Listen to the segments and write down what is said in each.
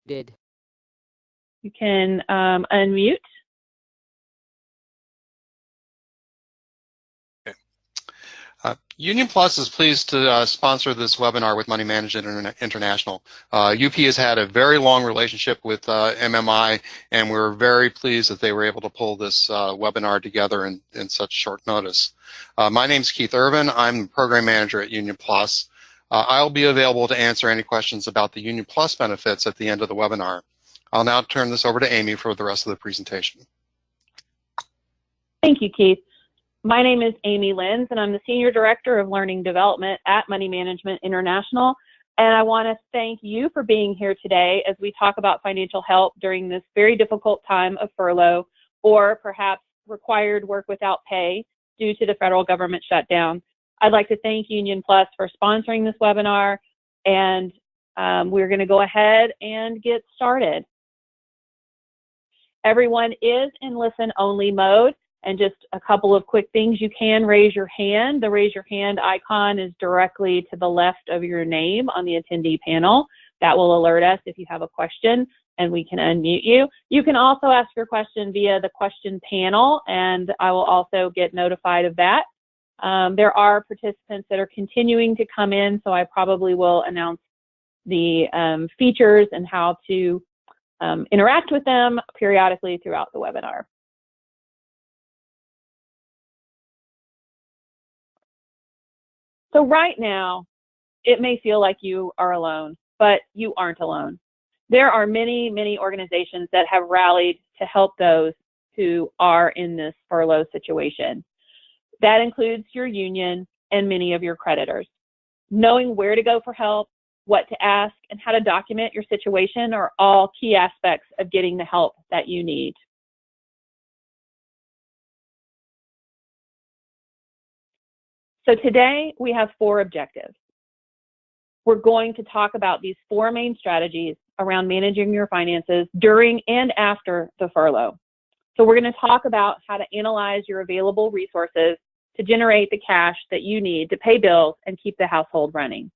You can unmute. Union Plus is pleased to sponsor this webinar with Money Management International. UP has had a very long relationship with MMI, and we're very pleased that they were able to pull this webinar together in such short notice. My name is Keith Irvin. I'm the program manager at Union Plus. I'll be available to answer any questions about the Union Plus benefits at the end of the webinar. I'll now turn this over to Amy for the rest of the presentation. Thank you, Keith. My name is Amy Lenz, and I'm the Senior Director of Learning Development at Money Management International. And I want to thank you for being here today as we talk about financial help during this very difficult time of furlough, or perhaps required work without pay due to the federal government shutdown. I'd like to thank Union Plus for sponsoring this webinar, and we're going to go ahead and get started. Everyone is in listen-only mode. And just a couple of quick things, you can raise your hand. The raise your hand icon is directly to the left of your name on the attendee panel. That will alert us if you have a question, and we can unmute you. You can also ask your question via the question panel, and I will also get notified of that. There are participants that are continuing to come in, so I probably will announce the features and how to interact with them periodically throughout the webinar. So right now, it may feel like you are alone, but you aren't alone. There are many, many organizations that have rallied to help those who are in this furlough situation. That includes your union and many of your creditors. Knowing where to go for help, what to ask, and how to document your situation are all key aspects of getting the help that you need. So today we have 4 objectives. We're going to talk about these 4 main strategies around managing your finances during and after the furlough. So we're going to talk about how to analyze your available resources to generate the cash that you need to pay bills and keep the household running.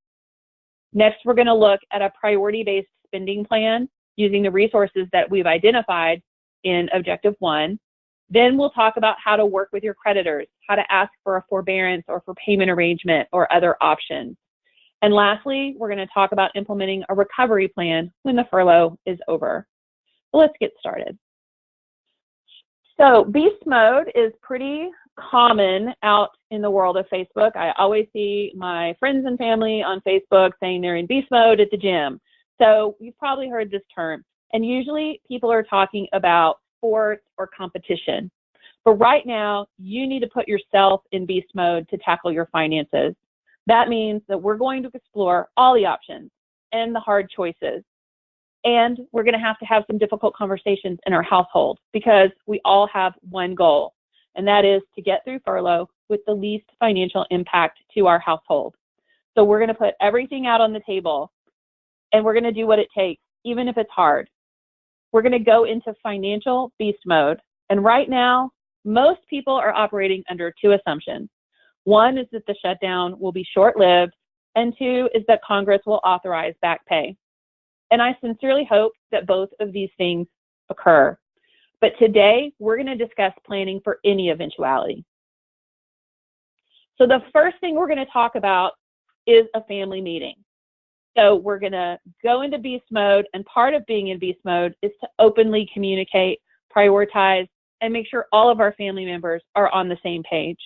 Next, we're going to look at a priority-based spending plan using the resources that we've identified in Objective 1. Then we'll talk about how to work with your creditors, how to ask for a forbearance or for payment arrangement or other options. And lastly, we're going to talk about implementing a recovery plan when the furlough is over. So let's get started. So beast mode is pretty common out in the world of Facebook. I always see my friends and family on Facebook saying they're in beast mode at the gym. So you've probably heard this term. And usually people are talking about sports or competition. But right now, you need to put yourself in beast mode to tackle your finances. That means that we're going to explore all the options and the hard choices. And we're going to have some difficult conversations in our household because we all have one goal, and that is to get through furlough with the least financial impact to our household. So we're going to put everything out on the table, and we're going to do what it takes, even if it's hard. We're going to go into financial beast mode. And right now, most people are operating under 2 assumptions. 1 is that the shutdown will be short-lived, and 2 is that Congress will authorize back pay. And I sincerely hope that both of these things occur. But today, we're going to discuss planning for any eventuality. So the first thing we're going to talk about is a family meeting. So we're going to go into beast mode, and part of being in beast mode is to openly communicate, prioritize, and make sure all of our family members are on the same page.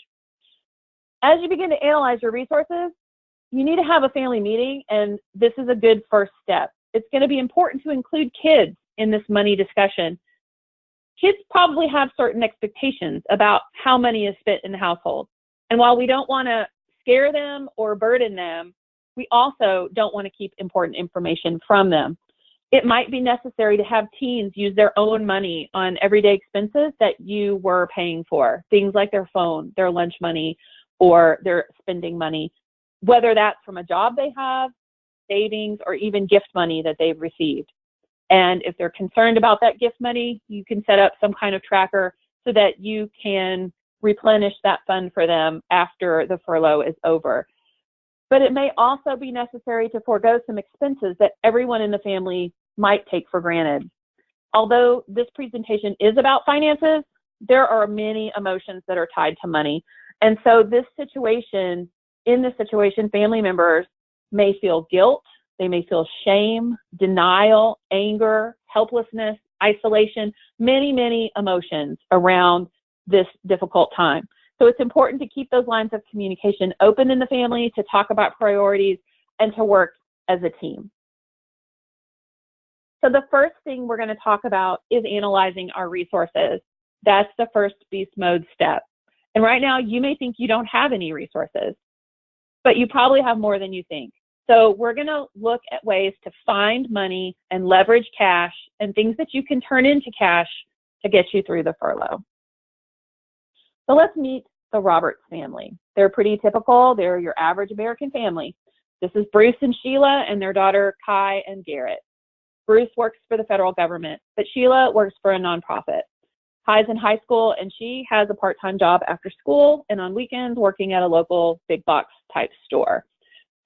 As you begin to analyze your resources, you need to have a family meeting, and this is a good first step. It's going to be important to include kids in this money discussion. Kids probably have certain expectations about how money is spent in the household. And while we don't want to scare them or burden them, we also don't want to keep important information from them. It might be necessary to have teens use their own money on everyday expenses that you were paying for, things like their phone, their lunch money, or their spending money, whether that's from a job they have, savings, or even gift money that they've received. And if they're concerned about that gift money, you can set up some kind of tracker so that you can replenish that fund for them after the furlough is over. But it may also be necessary to forego some expenses that everyone in the family might take for granted. Although this presentation is about finances, there are many emotions that are tied to money. And so in this situation, family members may feel guilt, they may feel shame, denial, anger, helplessness, isolation, many, many emotions around this difficult time. So it's important to keep those lines of communication open in the family, to talk about priorities, and to work as a team. So the first thing we're going to talk about is analyzing our resources. That's the first beast mode step. And right now, you may think you don't have any resources, but you probably have more than you think. So we're going to look at ways to find money and leverage cash and things that you can turn into cash to get you through the furlough. So let's meet the Roberts family. They're pretty typical. They're your average American family. This is Bruce and Sheila and their daughter Kai and Garrett. Bruce works for the federal government, but Sheila works for a nonprofit. Kai's in high school, and she has a part-time job after school and on weekends working at a local big box type store.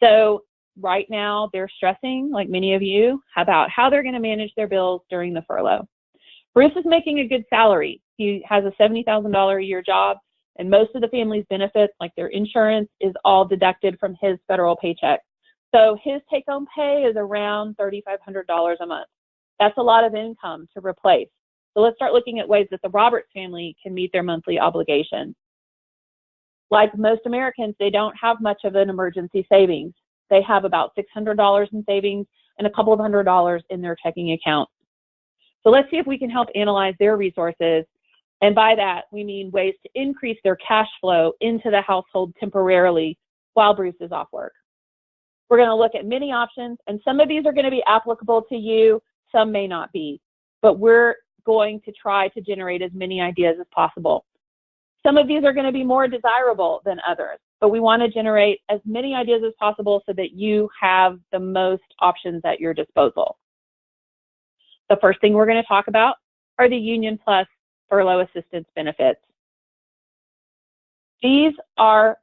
So right now they're stressing, like many of you, about how they're going to manage their bills during the furlough. Bruce is making a good salary. He has a $70,000 a year job, and most of the family's benefits, like their insurance, is all deducted from his federal paycheck. So his take-home pay is around $3,500 a month. That's a lot of income to replace. So let's start looking at ways that the Roberts family can meet their monthly obligations. Like most Americans, they don't have much of an emergency savings. They have about $600 in savings and a couple of $100 in their checking account. So let's see if we can help analyze their resources. And by that, we mean ways to increase their cash flow into the household temporarily while Bruce is off work. We're going to look at many options, and some of these are going to be applicable to you, some may not be. But we're going to try to generate as many ideas as possible. Some of these are going to be more desirable than others, but we want to generate as many ideas as possible so that you have the most options at your disposal. The first thing we're going to talk about are the Union Plus furlough assistance benefits. These are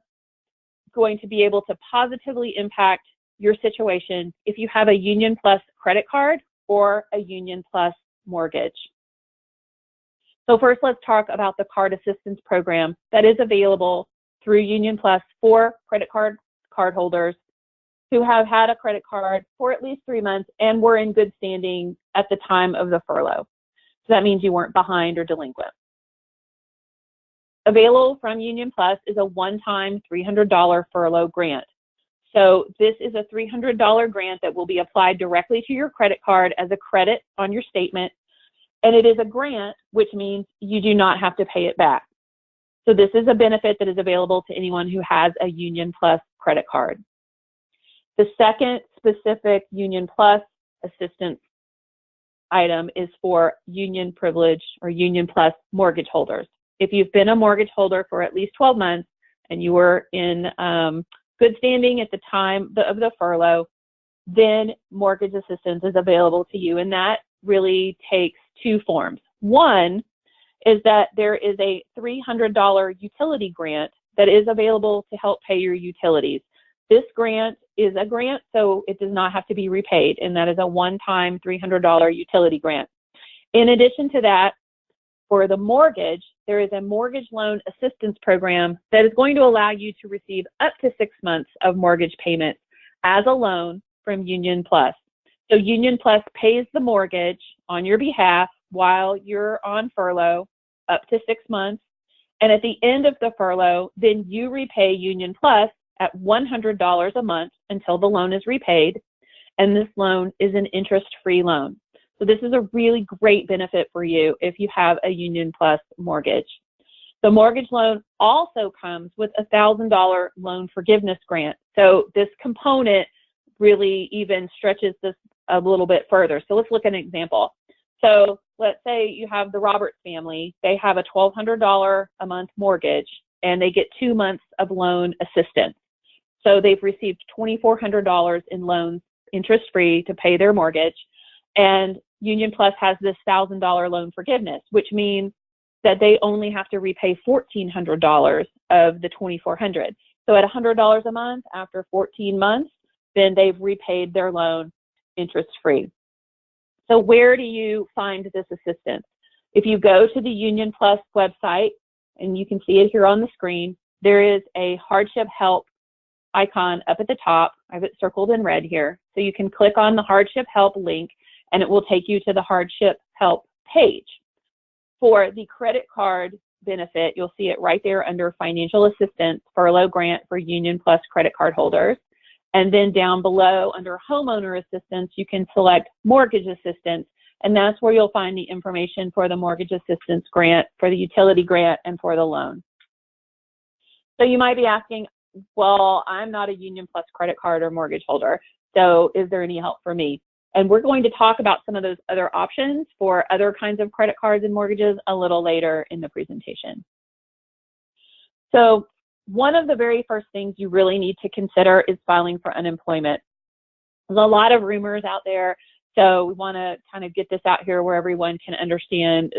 going to be able to positively impact your situation if you have a Union Plus credit card or a Union Plus mortgage. So first, let's talk about the card assistance program that is available through Union Plus for credit card cardholders who have had a credit card for at least 3 months and were in good standing at the time of the furlough. So that means you weren't behind or delinquent. Available from Union Plus is a one-time $300 furlough grant. So this is a $300 grant that will be applied directly to your credit card as a credit on your statement. And it is a grant, which means you do not have to pay it back. So this is a benefit that is available to anyone who has a Union Plus credit card. The second specific Union Plus assistance item is for Union Privilege or Union Plus mortgage holders. If you've been a mortgage holder for at least 12 months and you were in good standing at the time of the furlough, then mortgage assistance is available to you, and that really takes two forms. One is that there is a $300 utility grant that is available to help pay your utilities. This grant is a grant, so it does not have to be repaid, and that is a one-time $300 utility grant. In addition to that, for the mortgage, there is a mortgage loan assistance program that is going to allow you to receive up to 6 months of mortgage payments as a loan from Union Plus. So Union Plus pays the mortgage on your behalf while you're on furlough up to 6 months. And at the end of the furlough, then you repay Union Plus at $100 a month until the loan is repaid. And this loan is an interest-free loan. So this is a really great benefit for you if you have a Union Plus mortgage. The mortgage loan also comes with a $1,000 loan forgiveness grant. So this component really even stretches this a little bit further. So let's look at an example. So let's say you have the Roberts family. They have a $1,200 a month mortgage, and they get 2 months of loan assistance. So they've received $2,400 in loans interest-free to pay their mortgage. And Union Plus has this $1,000 loan forgiveness, which means that they only have to repay $1,400 of the $2,400. So at $100 a month after 14 months, then they've repaid their loan interest-free. So where do you find this assistance? If you go to the Union Plus website, and you can see it here on the screen, there is a hardship help icon up at the top. I have it circled in red here. So you can click on the hardship help link and it will take you to the hardship help page. For the credit card benefit, you'll see it right there under financial assistance, furlough grant for Union Plus credit card holders. And then down below under homeowner assistance, you can select mortgage assistance. And that's where you'll find the information for the mortgage assistance grant, for the utility grant, and for the loan. So you might be asking, well, I'm not a Union Plus credit card or mortgage holder, so is there any help for me? And we're going to talk about some of those other options for other kinds of credit cards and mortgages a little later in the presentation. So one of the very first things you really need to consider is filing for unemployment. There's a lot of rumors out there, so we want to kind of get this out here where everyone can understand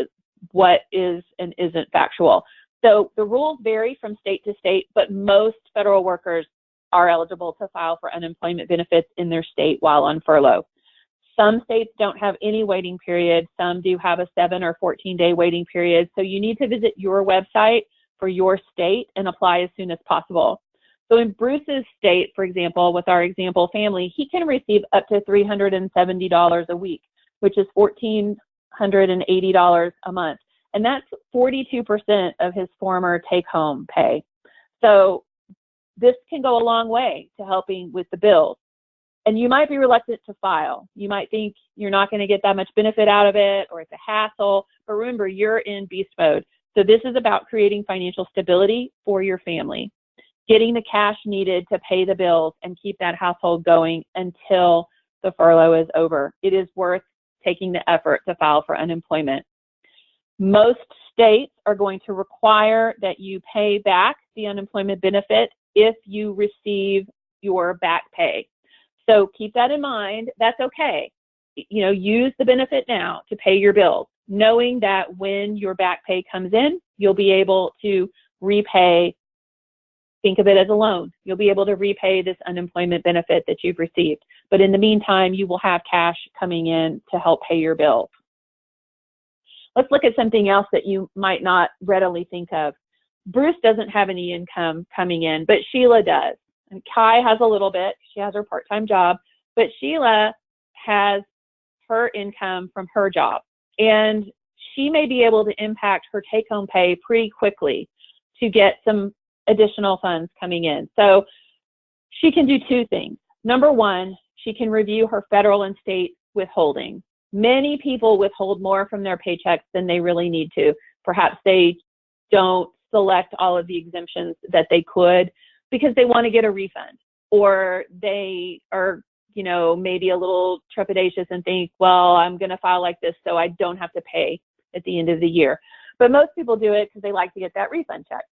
what is and isn't factual. So the rules vary from state to state, but most federal workers are eligible to file for unemployment benefits in their state while on furlough. Some states don't have any waiting period. Some do have a 7 or 14-day waiting period. So you need to visit your website for your state and apply as soon as possible. So in Bruce's state, for example, with our example family, he can receive up to $370 a week, which is $1,480 a month. And that's 42% of his former take-home pay. So this can go a long way to helping with the bills. And you might be reluctant to file. You might think you're not going to get that much benefit out of it, or it's a hassle. But remember, you're in beast mode. So this is about creating financial stability for your family, getting the cash needed to pay the bills and keep that household going until the furlough is over. It is worth taking the effort to file for unemployment. Most states are going to require that you pay back the unemployment benefit if you receive your back pay. So keep that in mind. That's okay. You know, use the benefit now to pay your bills, knowing that when your back pay comes in, you'll be able to repay, think of it as a loan. You'll be able to repay this unemployment benefit that you've received. But in the meantime, you will have cash coming in to help pay your bills. Let's look at something else that you might not readily think of. Bruce doesn't have any income coming in, but Sheila does. And Kai has a little bit. She has her part-time job, but Sheila has her income from her job. And she may be able to impact her take-home pay pretty quickly to get some additional funds coming in. So she can do two things. Number one, she can review her federal and state withholding. Many people withhold more from their paychecks than they really need to. Perhaps they don't select all of the exemptions that they could because they want to get a refund, or they are, you know, maybe a little trepidatious and think, well, I'm going to file like this so I don't have to pay at the end of the year. But most people do it because they like to get that refund check.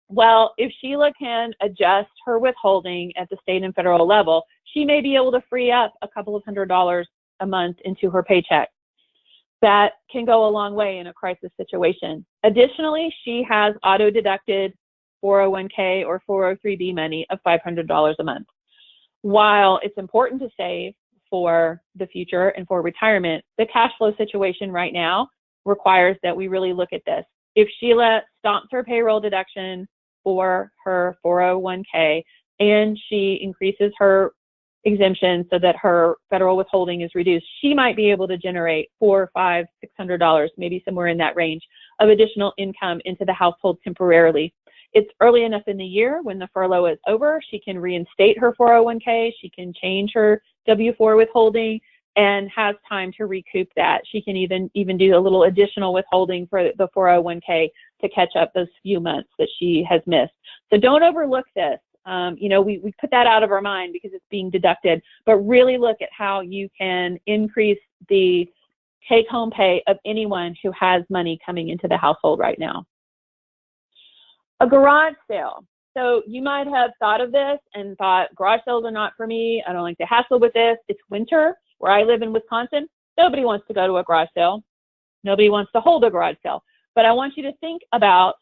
Well, if Sheila can adjust her withholding at the state and federal level, she may be able to free up a couple of $100s a month into her paycheck. That can go a long way in a crisis situation. Additionally, she has auto-deducted 401k or 403b money of $500 a month. While it's important to save for the future and for retirement, the cash flow situation right now requires that we really look at this. If Sheila stops her payroll deduction for her 401k and she increases her exemption so that her federal withholding is reduced, she might be able to generate $400, $500, $600, maybe somewhere in that range of additional income into the household temporarily. It's early enough in the year when the furlough is over. She can reinstate her 401k. She can change her W-4 withholding and has time to recoup that. She can even do a little additional withholding for the 401k to catch up those few months that she has missed. So don't overlook this. You know, we put that out of our mind because it's being deducted, but really look at how you can increase the take-home pay of anyone who has money coming into the household right now. A garage sale. So you might have thought of this and thought, garage sales are not for me. I don't like to hassle with this. It's winter. Where I live in Wisconsin, nobody wants to go to a garage sale. Nobody wants to hold a garage sale. But I want you to think about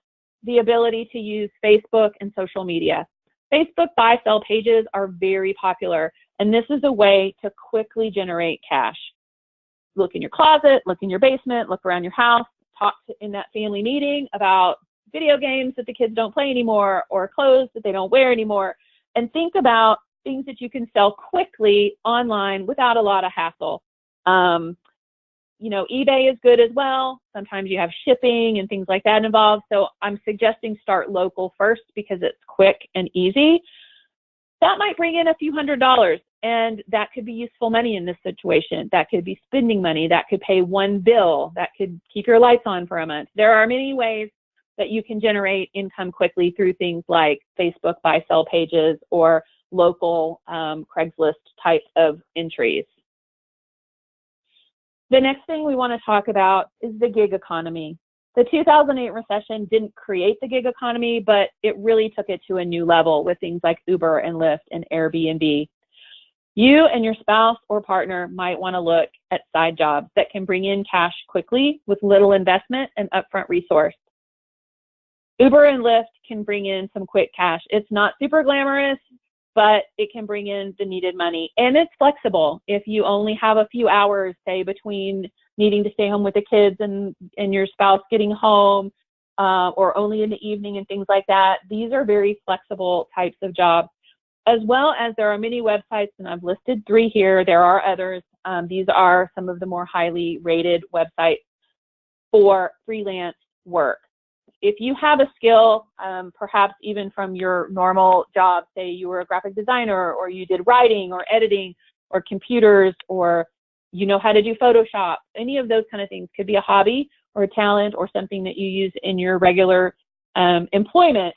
the ability to use Facebook and social media. Facebook buy-sell pages are very popular, and this is a way to quickly generate cash. look in your closet, look in your basement, look around your house, talk in that family meeting about video games that the kids don't play anymore or clothes that they don't wear anymore, and think about things that you can sell quickly online without a lot of hassle. You know, eBay is good as well. Sometimes you have shipping and things like that involved. So I'm suggesting start local first because it's quick and easy. That might bring in a few $100s, and that could be useful money in this situation. That could be spending money. That could pay one bill. That could keep your lights on for a month. There are many ways that you can generate income quickly through things like Facebook buy-sell pages or local Craigslist types of entries. The next thing we want to talk about is the gig economy. The 2008 recession didn't create the gig economy, but it really took it to a new level with things like Uber and Lyft and Airbnb. You and your spouse or partner might want to look at side jobs that can bring in cash quickly with little investment and upfront resource. Uber and Lyft can bring in some quick cash. It's not super glamorous, but it can bring in the needed money. And it's flexible. If you only have a few hours, say, between needing to stay home with the kids and your spouse getting home, or only in the evening and things like that, these are very flexible types of jobs. As well as there are many websites, and I've listed 3 here. There are others. These are some of the more highly rated websites for freelance work. If you have a skill, perhaps even from your normal job, say you were a graphic designer or you did writing or editing or computers, or you know how to do Photoshop, any of those kind of things could be a hobby or a talent or something that you use in your regular employment.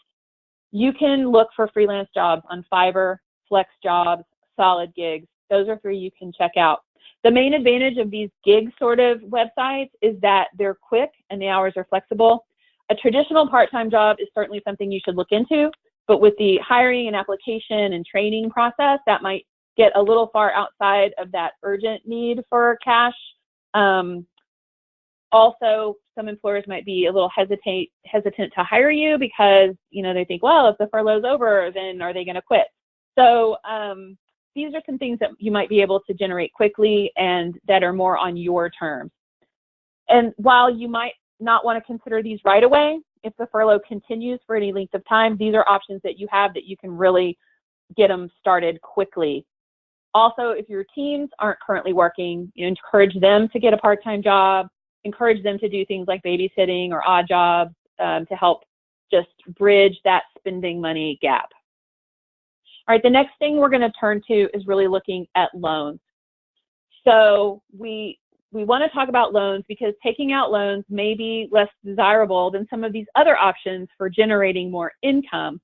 You can look for freelance jobs on Fiverr, Flex Jobs, Solid Gigs. Those are 3 you can check out. The main advantage of these gig sort of websites is that they're quick and the hours are flexible. A traditional part-time job is certainly something you should look into, but with the hiring and application and training process, that might get a little far outside of that urgent need for cash. Also, some employers might be a little hesitant to hire you because, you know, they think, well, if the furlough's over, then are they going to quit? So these are some things that you might be able to generate quickly and that are more on your terms. And while you might not want to consider these right away, if the furlough continues for any length of time, these are options that you have that you can really get them started quickly. Also, if your teams aren't currently working, you encourage them to get a part-time job, encourage them to do things like babysitting or odd jobs to help just bridge that spending money gap. All right, the next thing we're going to turn to is really looking at loans. So we want to talk about loans because taking out loans may be less desirable than some of these other options for generating more income,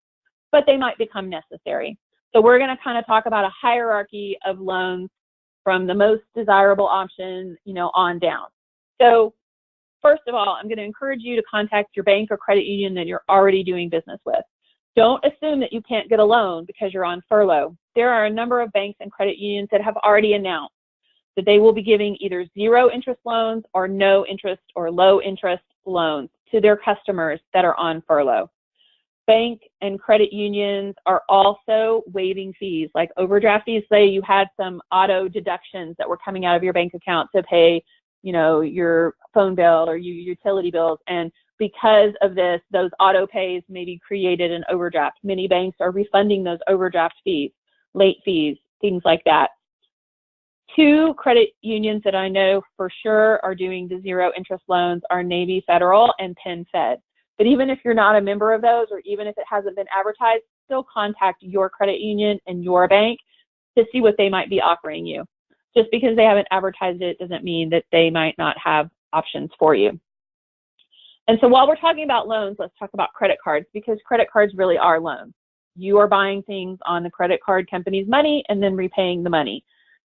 but they might become necessary. So we're going to kind of talk about a hierarchy of loans from the most desirable option, you know, on down. So first of all, I'm going to encourage you to contact your bank or credit union that you're already doing business with. Don't assume that you can't get a loan because you're on furlough. There are a number of banks and credit unions that have already announced that they will be giving either 0 interest loans or no interest or low interest loans to their customers that are on furlough. Bank and credit unions are also waiving fees, like overdraft fees. Say you had some auto deductions that were coming out of your bank account to pay, you know, your phone bill or your utility bills, and because of this, those auto pays maybe created an overdraft. Many banks are refunding those overdraft fees, late fees, things like that. 2 credit unions that I know for sure are doing the 0 interest loans are Navy Federal and Penn Fed. But even if you're not a member of those, or even if it hasn't been advertised, still contact your credit union and your bank to see what they might be offering you. Just because they haven't advertised it doesn't mean that they might not have options for you. And so while we're talking about loans, let's talk about credit cards, because credit cards really are loans. You are buying things on the credit card company's money and then repaying the money.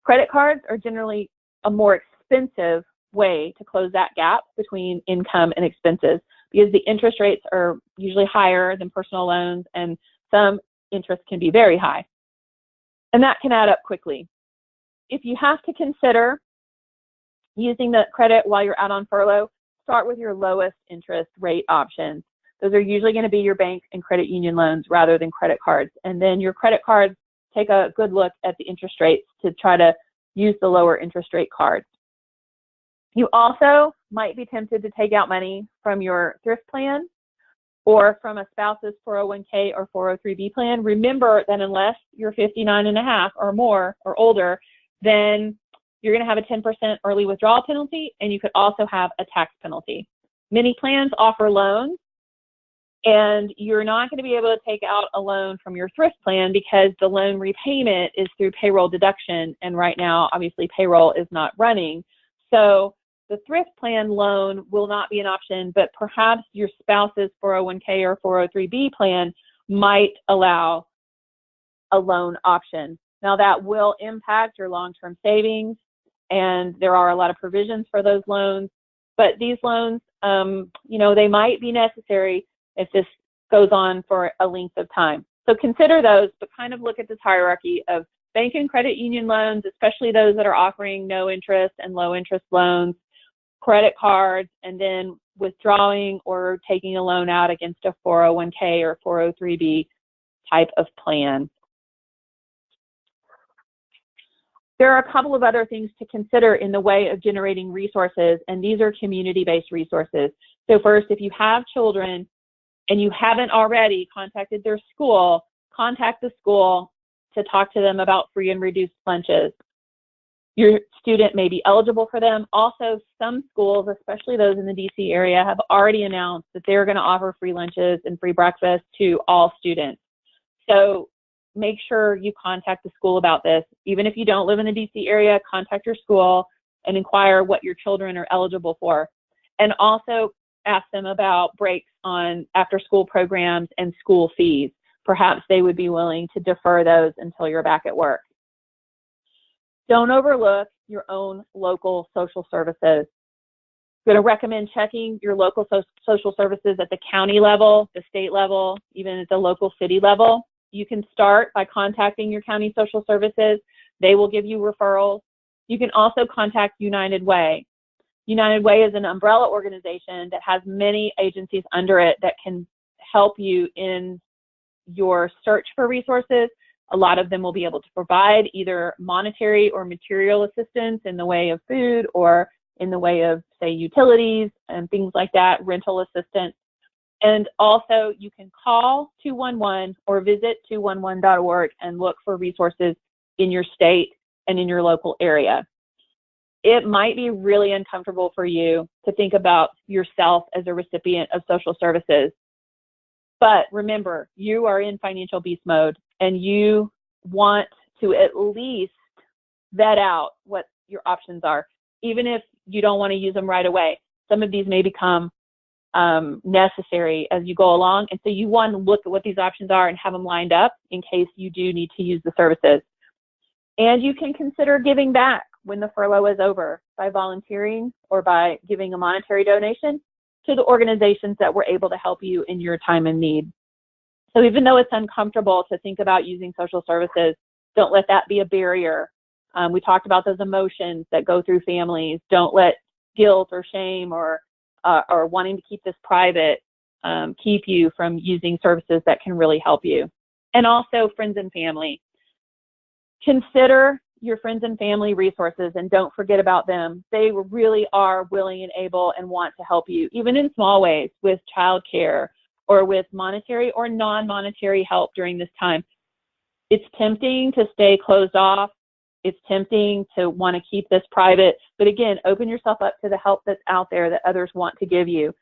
Credit cards are generally a more expensive way to close that gap between income and expenses because the interest rates are usually higher than personal loans, and some interest can be very high. And that can add up quickly. If you have to consider using the credit while you're out on furlough, start with your lowest interest rate options. Those are usually going to be your bank and credit union loans rather than credit cards. And then your credit cards, take a good look at the interest rates to try to use the lower interest rate cards. You also might be tempted to take out money from your thrift plan or from a spouse's 401k or 403b plan. Remember that unless you're 59 and a half or more or older, then you're going to have a 10% early withdrawal penalty, and you could also have a tax penalty. Many plans offer loans, and you're not going to be able to take out a loan from your thrift plan because the loan repayment is through payroll deduction, and right now, obviously, payroll is not running. So the thrift plan loan will not be an option, but perhaps your spouse's 401k or 403b plan might allow a loan option. Now, that will impact your long-term savings, and there are a lot of provisions for those loans, but these loans, they might be necessary if this goes on for a length of time. So consider those, but kind of look at this hierarchy of bank and credit union loans, especially those that are offering no interest and low interest loans, credit cards, and then withdrawing or taking a loan out against a 401k or 403b type of plan. There are a couple of other things to consider in the way of generating resources, and these are community-based resources. So first, if you have children and you haven't already contacted their school, contact the school to talk to them about free and reduced lunches. Your student may be eligible for them. Also, some schools, especially those in the DC area, have already announced that they're going to offer free lunches and free breakfast to all students. So make sure you contact the school about this. Even if you don't live in the DC area, contact your school and inquire what your children are eligible for. And also ask them about breaks on after-school programs and school fees. Perhaps they would be willing to defer those until you're back at work. Don't overlook your own local social services. I'm going to recommend checking your local social services at the county level, the state level, even at the local city level. You can start by contacting your county social services. They will give you referrals. You can also contact United Way. United Way is an umbrella organization that has many agencies under it that can help you in your search for resources. A lot of them will be able to provide either monetary or material assistance in the way of food or in the way of, say, utilities and things like that, rental assistance. And also, you can call 211 or visit 211.org and look for resources in your state and in your local area. It might be really uncomfortable for you to think about yourself as a recipient of social services. But remember, you are in financial beast mode, and you want to at least vet out what your options are, even if you don't want to use them right away. Some of these may become necessary as you go along, and so you want to look at what these options are and have them lined up in case you do need to use the services. And you can consider giving back when the furlough is over by volunteering or by giving a monetary donation to the organizations that were able to help you in your time of need. So even though it's uncomfortable to think about using social services, don't let that be a barrier. We talked about those emotions that go through families. Don't let guilt or shame or wanting to keep this private keep you from using services that can really help you. And also friends and family. Consider your friends and family resources and don't forget about them. They really are willing and able and want to help you, even in small ways, with childcare or with monetary or non-monetary help during this time. It's tempting to stay closed off. It's tempting to want to keep this private. But again, open yourself up to the help that's out there that others want to give you.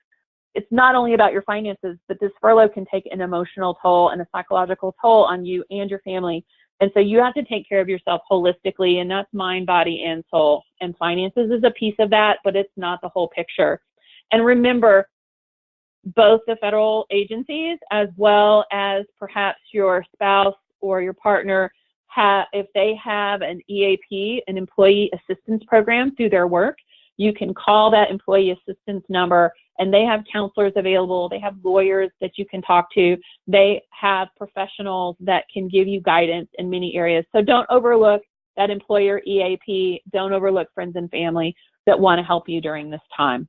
It's not only about your finances, but this furlough can take an emotional toll and a psychological toll on you and your family. And so you have to take care of yourself holistically, and that's mind, body, and soul. And finances is a piece of that, but it's not the whole picture. And remember, both the federal agencies as well as perhaps your spouse or your partner, if they have an EAP, an employee assistance program through their work, you can call that employee assistance number, and they have counselors available. They have lawyers that you can talk to. They have professionals that can give you guidance in many areas. So don't overlook that employer EAP. Don't overlook friends and family that want to help you during this time.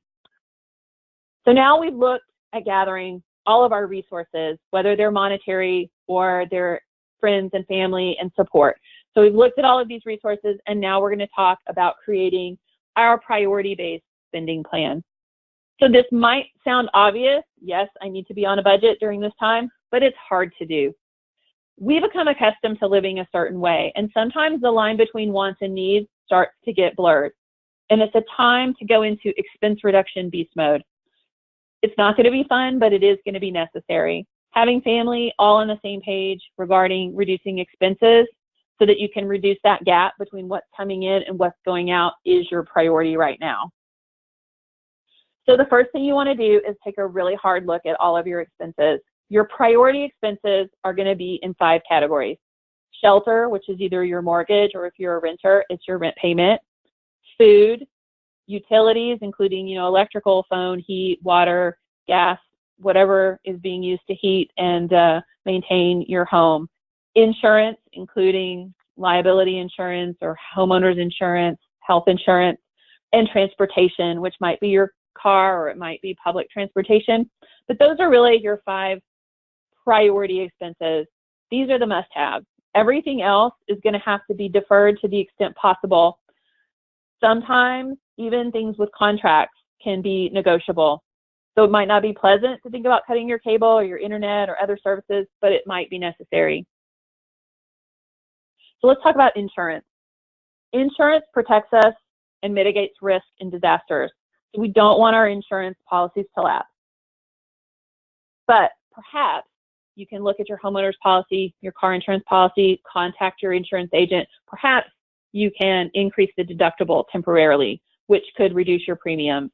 So now we've looked at gathering all of our resources, whether they're monetary or they're friends and family and support. So we've looked at all of these resources, and now we're going to talk about creating our priority-based spending plan. So this might sound obvious. Yes, I need to be on a budget during this time, but it's hard to do. We become accustomed to living a certain way, and sometimes the line between wants and needs starts to get blurred. And it's a time to go into expense reduction beast mode. It's not going to be fun, but it is going to be necessary. Having family all on the same page regarding reducing expenses so that you can reduce that gap between what's coming in and what's going out is your priority right now. So the first thing you want to do is take a really hard look at all of your expenses. Your priority expenses are going to be in 5 categories. Shelter, which is either your mortgage, or if you're a renter, it's your rent payment. Food, utilities, including, electrical, phone, heat, water, gas, whatever is being used to heat and maintain your home. Insurance, including liability insurance or homeowners insurance, health insurance, and transportation, which might be your car or it might be public transportation. But those are really your 5 priority expenses. These are the must-haves. Everything else is going to have to be deferred to the extent possible. Sometimes even things with contracts can be negotiable. So it might not be pleasant to think about cutting your cable or your internet or other services, but it might be necessary. So let's talk about insurance. Insurance protects us and mitigates risk in disasters. So we don't want our insurance policies to lapse. But perhaps you can look at your homeowner's policy, your car insurance policy, contact your insurance agent. Perhaps you can increase the deductible temporarily, which could reduce your premium.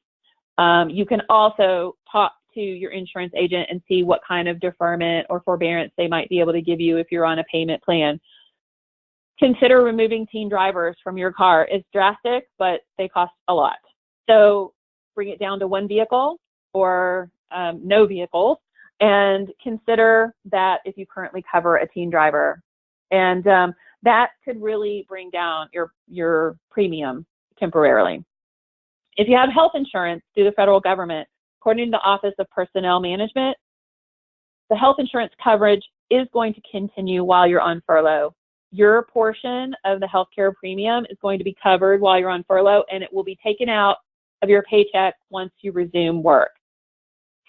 You can also talk to your insurance agent and see what kind of deferment or forbearance they might be able to give you if you're on a payment plan. Consider removing teen drivers from your car. It's drastic, but they cost a lot. So bring it down to 1 vehicle or no vehicles, and consider that if you currently cover a teen driver. And that could really bring down your premium temporarily. If you have health insurance through the federal government, according to the Office of Personnel Management, the health insurance coverage is going to continue while you're on furlough. Your portion of the healthcare premium is going to be covered while you're on furlough, and it will be taken out of your paycheck once you resume work.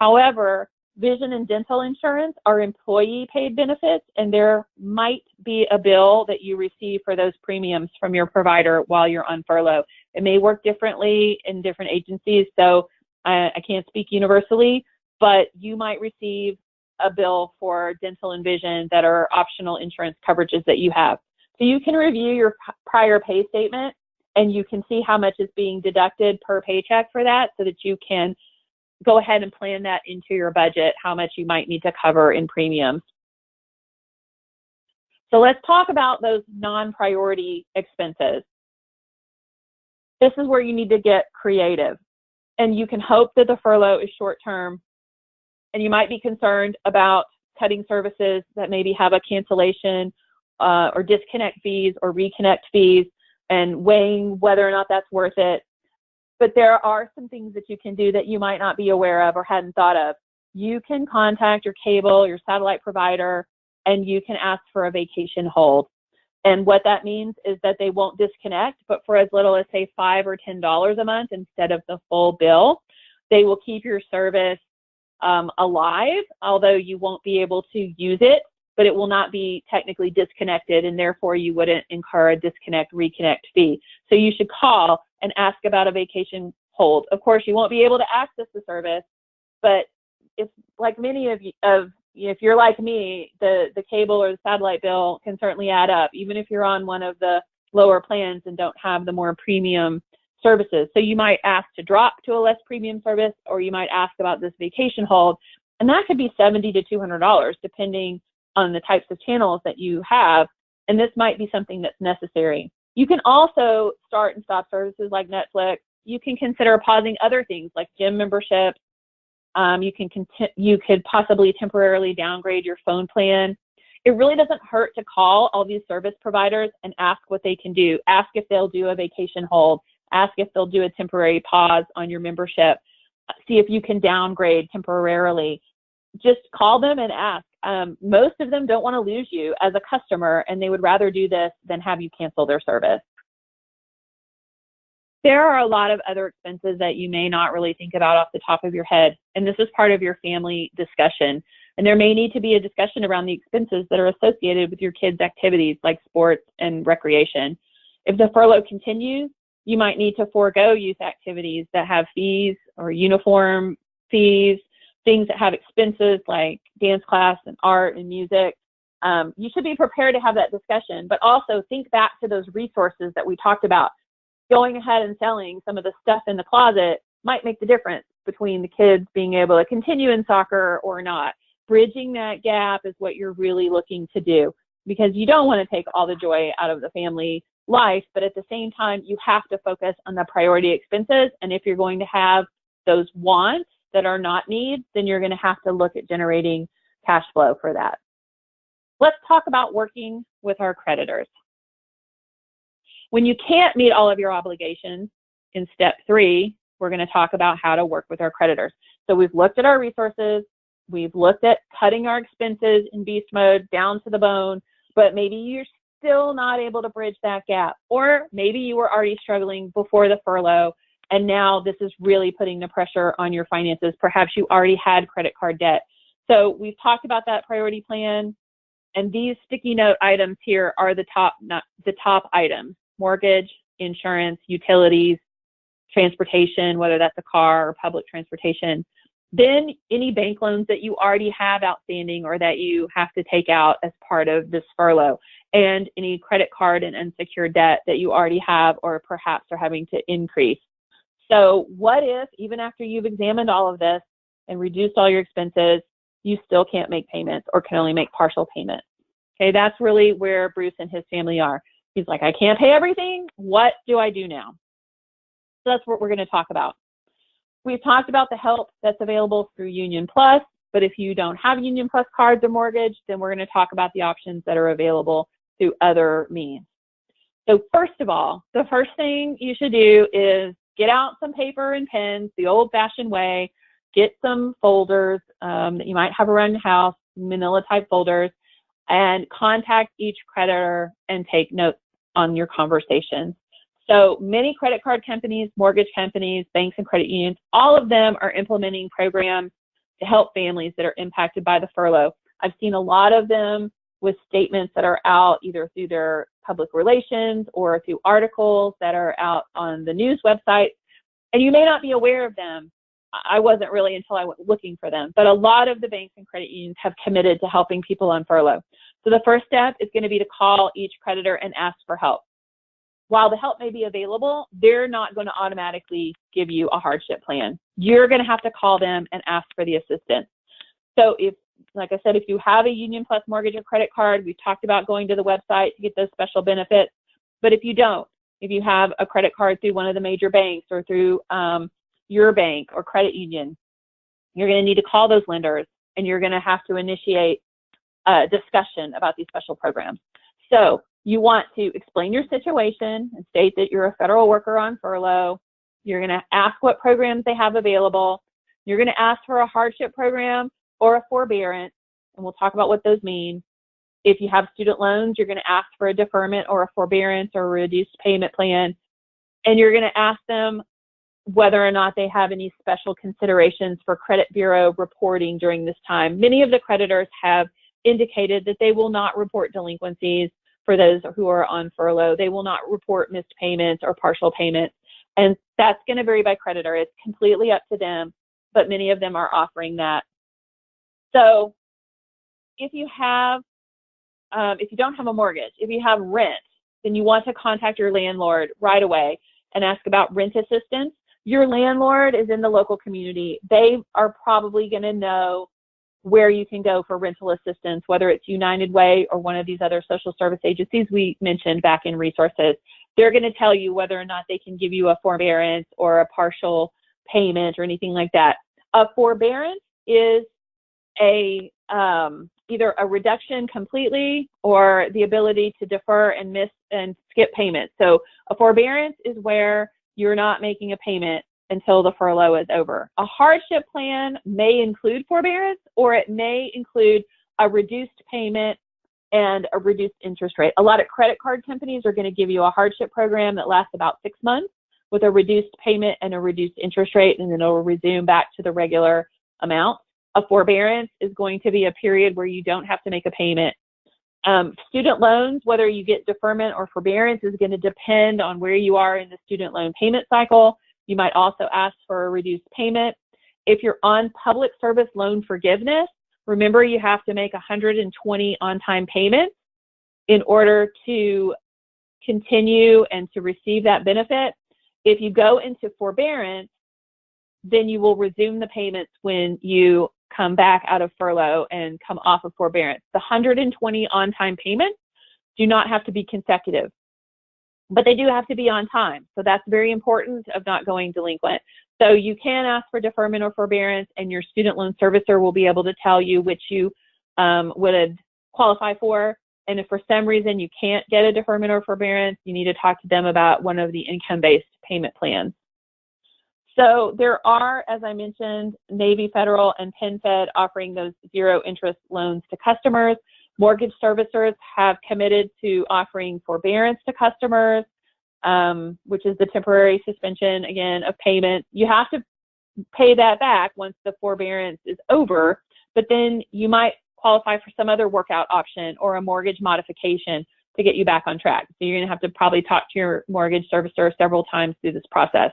However, vision and dental insurance are employee paid benefits, and there might be a bill that you receive for those premiums from your provider while you're on furlough. It may work differently in different agencies, so I can't speak universally, but you might receive a bill for dental and vision that are optional insurance coverages that you have. So you can review your prior pay statement and you can see how much is being deducted per paycheck for that so that you can go ahead and plan that into your budget, how much you might need to cover in premiums. So let's talk about those non-priority expenses. This is where you need to get creative. And you can hope that the furlough is short-term, and you might be concerned about cutting services that maybe have a cancellation or disconnect fees or reconnect fees and weighing whether or not that's worth it. But there are some things that you can do that you might not be aware of or hadn't thought of. You can contact your cable, your satellite provider, and you can ask for a vacation hold. And what that means is that they won't disconnect, but for as little as, say, $5 or $10 a month instead of the full bill, they will keep your service alive, although you won't be able to use it, but it will not be technically disconnected, and therefore you wouldn't incur a disconnect reconnect fee. So you should call and ask about a vacation hold. Of course, you won't be able to access the service, but if, like many of you, if you're like me, the cable or the satellite bill can certainly add up, even if you're on one of the lower plans and don't have the more premium services. So you might ask to drop to a less premium service, or you might ask about this vacation hold, and that could be $70 to $200 depending on the types of channels that you have, and this might be something that's necessary. You can also start and stop services like Netflix. You can consider pausing other things like gym memberships. You could possibly temporarily downgrade your phone plan. It really doesn't hurt to call all these service providers and ask what they can do. Ask if they'll do a vacation hold. Ask if they'll do a temporary pause on your membership. See if you can downgrade temporarily. Just call them and ask. Most of them don't want to lose you as a customer, and they would rather do this than have you cancel their service. There are a lot of other expenses that you may not really think about off the top of your head, and this is part of your family discussion. And there may need to be a discussion around the expenses that are associated with your kids' activities like sports and recreation. If the furlough continues, you might need to forego youth activities that have fees or uniform fees, things that have expenses like dance class and art and music. You should be prepared to have that discussion, but also think back to those resources that we talked about. Going ahead and selling some of the stuff in the closet might make the difference between the kids being able to continue in soccer or not. Bridging that gap is what you're really looking to do, because you don't want to take all the joy out of the family life, but at the same time, you have to focus on the priority expenses. And if you're going to have those wants that are not needs, then you're going to have to look at generating cash flow for that. Let's talk about working with our creditors. When you can't meet all of your obligations, in step 3, we're going to talk about how to work with our creditors. So we've looked at our resources, we've looked at cutting our expenses in beast mode down to the bone, but maybe you're still not able to bridge that gap. Or maybe you were already struggling before the furlough, and now this is really putting the pressure on your finances. Perhaps you already had credit card debt. So we've talked about that priority plan, and these sticky note items here are the top items: mortgage, insurance, utilities, transportation, whether that's a car or public transportation. Then any bank loans that you already have outstanding or that you have to take out as part of this furlough, and any credit card and unsecured debt that you already have or perhaps are having to increase. So what if, even after you've examined all of this and reduced all your expenses, you still can't make payments or can only make partial payments? Okay, that's really where Bruce and his family are. He's like, I can't pay everything. What do I do now? So that's what we're going to talk about. We've talked about the help that's available through Union Plus, but if you don't have Union Plus cards or mortgage, then we're going to talk about the options that are available through other means. So first of all, the first thing you should do is get out some paper and pens the old-fashioned way. Get some folders that you might have around your house, manila-type folders, and contact each creditor and take notes on your conversations. So many credit card companies, mortgage companies, banks and credit unions, all of them are implementing programs to help families that are impacted by the furlough. I've seen a lot of them with statements that are out either through their public relations or through articles that are out on the news website. And you may not be aware of them. I wasn't really until I went looking for them. But a lot of the banks and credit unions have committed to helping people on furlough. So the first step is going to be to call each creditor and ask for help. While the help may be available, they're not going to automatically give you a hardship plan. You're going to have to call them and ask for the assistance. So if, like I said, if you have a Union Plus mortgage or credit card, we've talked about going to the website to get those special benefits. But if you don't, if you have a credit card through one of the major banks or through your bank or credit union, you're going to need to call those lenders and you're going to have to initiate a discussion about these special programs. So you want to explain your situation and state that you're a federal worker on furlough. You're going to ask what programs they have available. You're going to ask for a hardship program or a forbearance, and we'll talk about what those mean. If you have student loans, you're going to ask for a deferment or a forbearance or a reduced payment plan, and you're going to ask them whether or not they have any special considerations for credit bureau reporting during this time. Many of the creditors have indicated that they will not report delinquencies for those who are on furlough. They will not report missed payments or partial payments. And that's going to vary by creditor. It's completely up to them, but many of them are offering that. So if you don't have a mortgage, if you have rent, then you want to contact your landlord right away and ask about rent assistance. Your landlord is in the local community. They are probably going to know where you can go for rental assistance, whether it's United Way or one of these other social service agencies we mentioned back in resources. They're going to tell you whether or not they can give you a forbearance or a partial payment or anything like that. A forbearance is either a reduction completely or the ability to defer and miss and skip payments. So a forbearance is where you're not making a payment until the furlough is over. A hardship plan may include forbearance, or it may include a reduced payment and a reduced interest rate. A lot of credit card companies are going to give you a hardship program that lasts about 6 months, with a reduced payment and a reduced interest rate, and then it'll resume back to the regular amount. A forbearance is going to be a period where you don't have to make a payment. Student loans, whether you get deferment or forbearance, is going to depend on where you are in the student loan payment cycle. You might also ask for a reduced payment. If you're on public service loan forgiveness, remember you have to make 120 on-time payments in order to continue and to receive that benefit. If you go into forbearance, then you will resume the payments when you come back out of furlough and come off of forbearance. The 120 on-time payments do not have to be consecutive, but they do have to be on time. So that's very important of not going delinquent. So you can ask for deferment or forbearance, and your student loan servicer will be able to tell you which you would qualify for. And if for some reason you can't get a deferment or forbearance, you need to talk to them about one of the income-based payment plans. So there are, as I mentioned, Navy Federal and PenFed offering those zero interest loans to customers. Mortgage servicers have committed to offering forbearance to customers, which is the temporary suspension, again, of payment. You have to pay that back once the forbearance is over, but then you might qualify for some other workout option or a mortgage modification to get you back on track. So you're going to have to probably talk to your mortgage servicer several times through this process.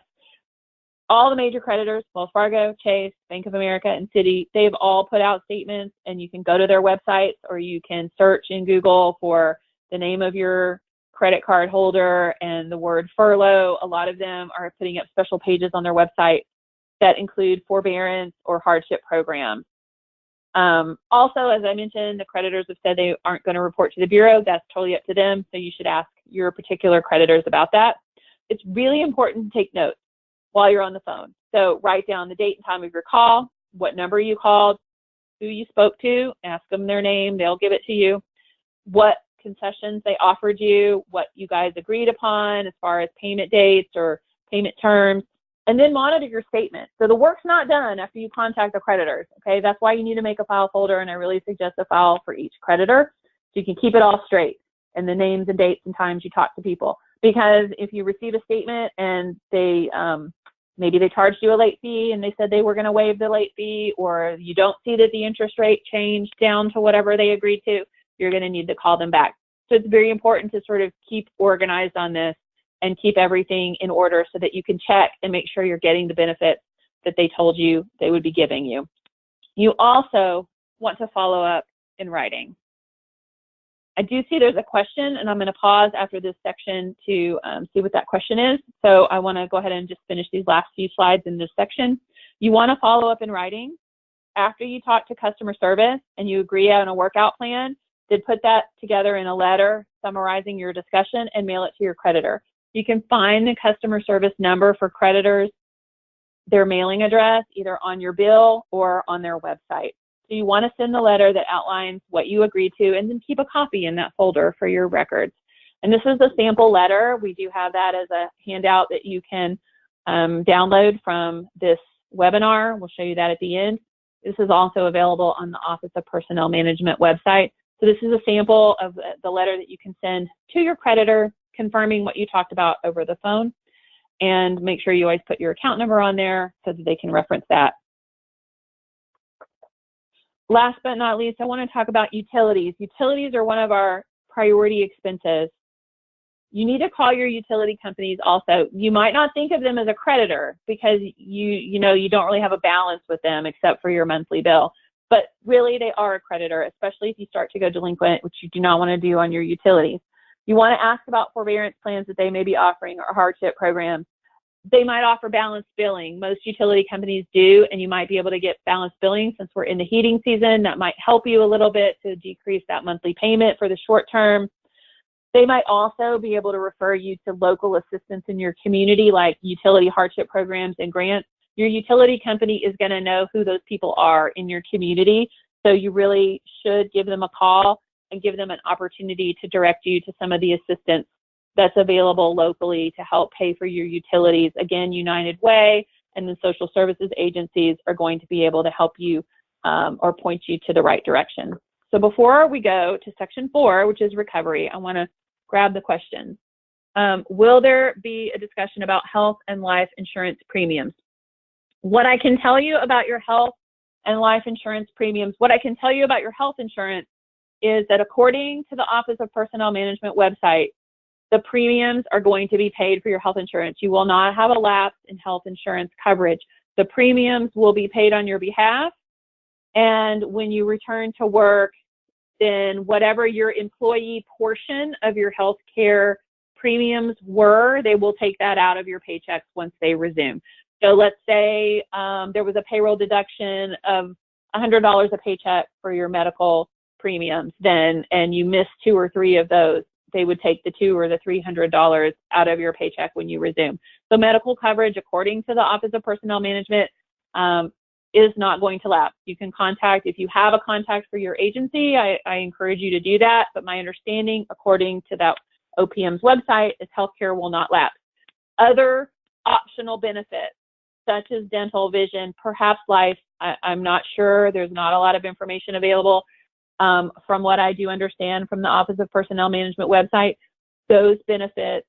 All the major creditors, Wells Fargo, Chase, Bank of America, and Citi, they've all put out statements, and you can go to their websites or you can search in Google for the name of your credit card holder and the word furlough. A lot of them are putting up special pages on their website that include forbearance or hardship programs. Also, as I mentioned, the creditors have said they aren't going to report to the Bureau. That's totally up to them, so you should ask your particular creditors about that. It's really important to take notes while you're on the phone. So write down the date and time of your call, what number you called, who you spoke to, ask them their name, they'll give it to you, what concessions they offered you, what you guys agreed upon as far as payment dates or payment terms, and then monitor your statement. So the work's not done after you contact the creditors, okay? That's why you need to make a file folder, and I really suggest a file for each creditor so you can keep it all straight and the names and dates and times you talk to people. Because if you receive a statement and they, maybe they charged you a late fee and they said they were going to waive the late fee, or you don't see that the interest rate changed down to whatever they agreed to, you're going to need to call them back. So it's very important to sort of keep organized on this and keep everything in order so that you can check and make sure you're getting the benefits that they told you they would be giving you. You also want to follow up in writing. I do see there's a question, and I'm going to pause after this section to see what that question is. So I want to go ahead and just finish these last few slides in this section. You want to follow up in writing. After you talk to customer service and you agree on a workout plan, then put that together in a letter summarizing your discussion and mail it to your creditor. You can find the customer service number for creditors, their mailing address, either on your bill or on their website. So you want to send the letter that outlines what you agreed to, and then keep a copy in that folder for your records. And this is a sample letter. We do have that as a handout that you can download from this webinar. We'll show you that at the end. This is also available on the Office of Personnel Management website. So this is a sample of the letter that you can send to your creditor, confirming what you talked about over the phone. And make sure you always put your account number on there so that they can reference that. Last but not least, I want to talk about utilities. Utilities are one of our priority expenses. You need to call your utility companies also. You might not think of them as a creditor because you don't really have a balance with them except for your monthly bill. But really, they are a creditor, especially if you start to go delinquent, which you do not want to do on your utilities. You want to ask about forbearance plans that they may be offering or hardship programs. They might offer balanced billing. Most utility companies do, and you might be able to get balanced billing since we're in the heating season. That might help you a little bit to decrease that monthly payment for the short term. They might also be able to refer you to local assistance in your community, like utility hardship programs and grants. Your utility company is going to know who those people are in your community, so you really should give them a call and give them an opportunity to direct you to some of the assistance that's available locally to help pay for your utilities. Again, United Way and the social services agencies are going to be able to help you or point you to the right direction. So before we go to section 4, which is recovery, I want to grab the questions. Will there be a discussion about health and life insurance premiums? What I can tell you about your health and life insurance premiums, what I can tell you about your health insurance is that according to the Office of Personnel Management website, the premiums are going to be paid for your health insurance. You will not have a lapse in health insurance coverage. The premiums will be paid on your behalf, and when you return to work, then whatever your employee portion of your health care premiums were, they will take that out of your paychecks once they resume. So let's say there was a payroll deduction of $100 a paycheck for your medical premiums, and you missed 2 or 3 of those, they would take the $200 or the $300 out of your paycheck when you resume. So medical coverage, according to the Office of Personnel Management, is not going to lapse. You can contact, if you have a contact for your agency, I encourage you to do that. But my understanding, according to that OPM's website, is healthcare will not lapse. Other optional benefits, such as dental, vision, perhaps life, I'm not sure. There's not a lot of information available. From what I do understand from the Office of Personnel Management website, those benefits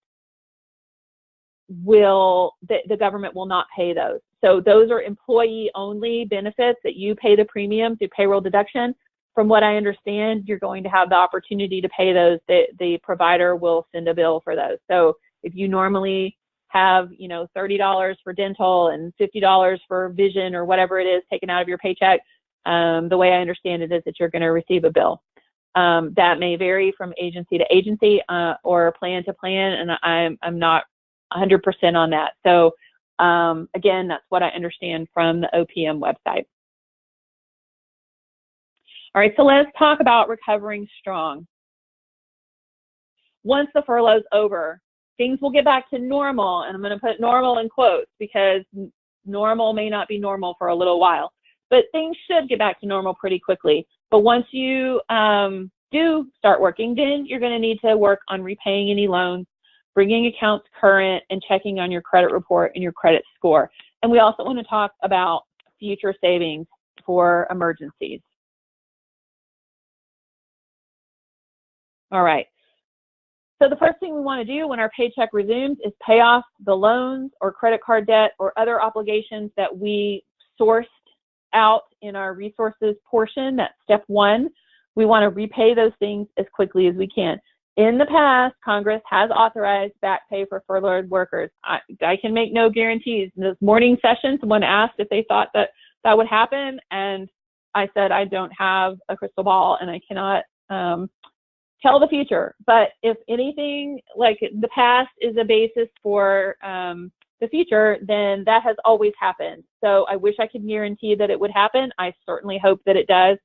the government will not pay those. So those are employee-only benefits that you pay the premium through payroll deduction. From what I understand, you're going to have the opportunity to pay those. The provider will send a bill for those. So if you normally have, $30 for dental and $50 for vision or whatever it is taken out of your paycheck, the way I understand it is that you're going to receive a bill. That may vary from agency to agency or plan to plan, and I'm not 100% on that. So again, that's what I understand from the OPM website. All right, so let's talk about recovering strong. Once the furlough's over, things will get back to normal, and I'm going to put normal in quotes because normal may not be normal for a little while, but things should get back to normal pretty quickly. But once you do start working, then you're going to need to work on repaying any loans, bringing accounts current, and checking on your credit report and your credit score. And we also want to talk about future savings for emergencies. All right. So the first thing we want to do when our paycheck resumes is pay off the loans or credit card debt or other obligations that we sourced out in our resources portion. That's step 1. We want to repay those things as quickly as we can. In the past, Congress has authorized back pay for furloughed workers. I can make no guarantees. In this morning session, someone asked if they thought that that would happen, and I said I don't have a crystal ball and I cannot tell the future. But if anything, like the past is a basis for the future, then that has always happened. So I wish I could guarantee that it would happen. I certainly hope that it does.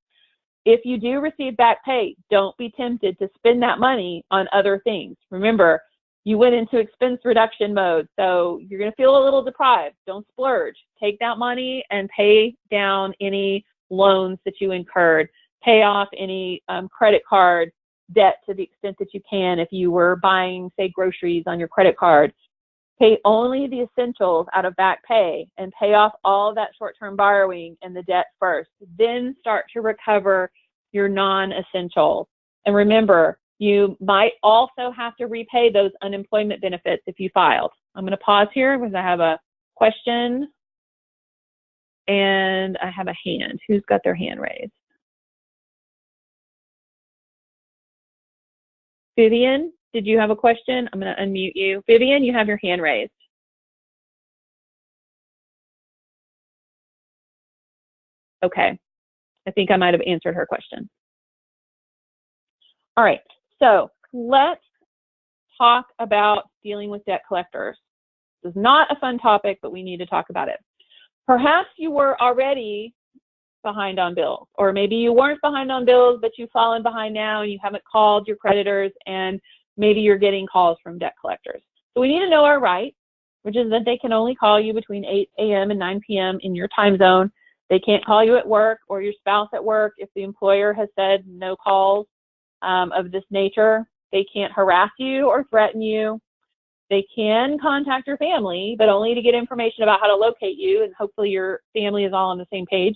If you do receive back pay, don't be tempted to spend that money on other things. Remember, you went into expense reduction mode, so you're going to feel a little deprived. Don't splurge. Take that money and pay down any loans that you incurred. Pay off any credit card debt to the extent that you can. If you were buying, say, groceries on your credit card, pay only the essentials out of back pay and pay off all of that short-term borrowing and the debt first. Then start to recover your non-essentials. And remember, you might also have to repay those unemployment benefits if you filed. I'm going to pause here because I have a question and I have a hand. Who's got their hand raised? Vivian, did you have a question? I'm going to unmute you. Vivian, you have your hand raised. Okay. I think I might have answered her question. All right. So let's talk about dealing with debt collectors. This is not a fun topic, but we need to talk about it. Perhaps you were already behind on bills, or maybe you weren't behind on bills, but you've fallen behind now and you haven't called your creditors, and maybe you're getting calls from debt collectors. So we need to know our rights, which is that they can only call you between 8 a.m. and 9 p.m. in your time zone. They can't call you at work or your spouse at work if the employer has said no calls of this nature. They can't harass you or threaten you. They can contact your family, but only to get information about how to locate you, and hopefully your family is all on the same page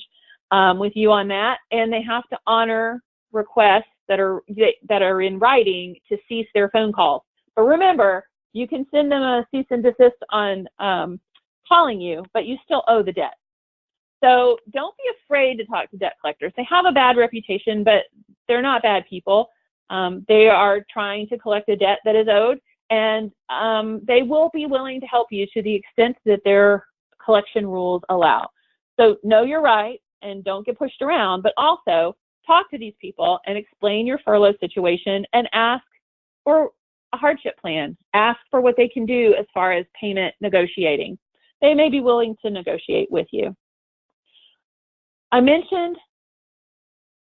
with you on that. And they have to honor requests that are in writing to cease their phone calls. But remember, You can send them a cease and desist on calling you, but you still owe the debt. So don't be afraid to talk to debt collectors. They have a bad reputation, but they're not bad people. They are trying to collect a debt that is owed, and they will be willing to help you to the extent that their collection rules allow. So know your rights and don't get pushed around, but also talk to these people and explain your furlough situation and ask for a hardship plan. Ask for what they can do as far as payment negotiating. They may be willing to negotiate with you. I mentioned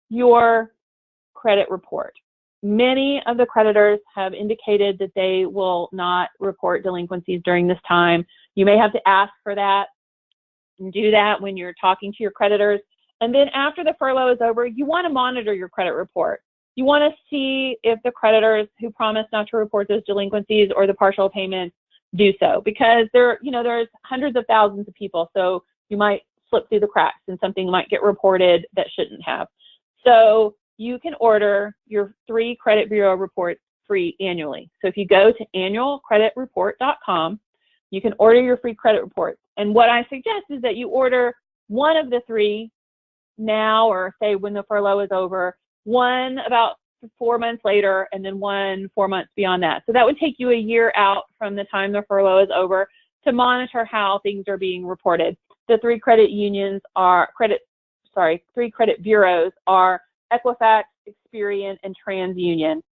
your credit report. Many of the creditors have indicated that they will not report delinquencies during this time. You may have to ask for that and do that when you're talking to your creditors. And then after the furlough is over, you want to monitor your credit report. You want to see if the creditors who promise not to report those delinquencies or the partial payments do so, because there's hundreds of thousands of people, so you might slip through the cracks and something might get reported that shouldn't have. So you can order your 3 credit bureau reports free annually. So if you go to annualcreditreport.com, you can order your free credit reports. And what I suggest is that you order one of the 3 now, or say when the furlough is over, one about 4 months later, and then one 4 months beyond that. So that would take you a year out from the time the furlough is over to monitor how things are being reported. The 3 credit unions are 3 credit bureaus are Equifax, Experian, and TransUnion.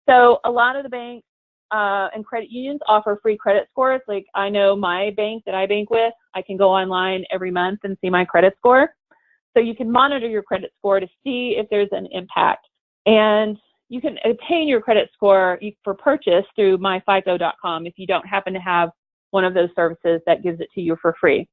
So a lot of the banks and credit unions offer free credit scores. Like I know my bank that I bank with, I can go online every month and see my credit score. So you can monitor your credit score to see if there's an impact. And you can obtain your credit score for purchase through myfico.com if you don't happen to have one of those services that gives it to you for free.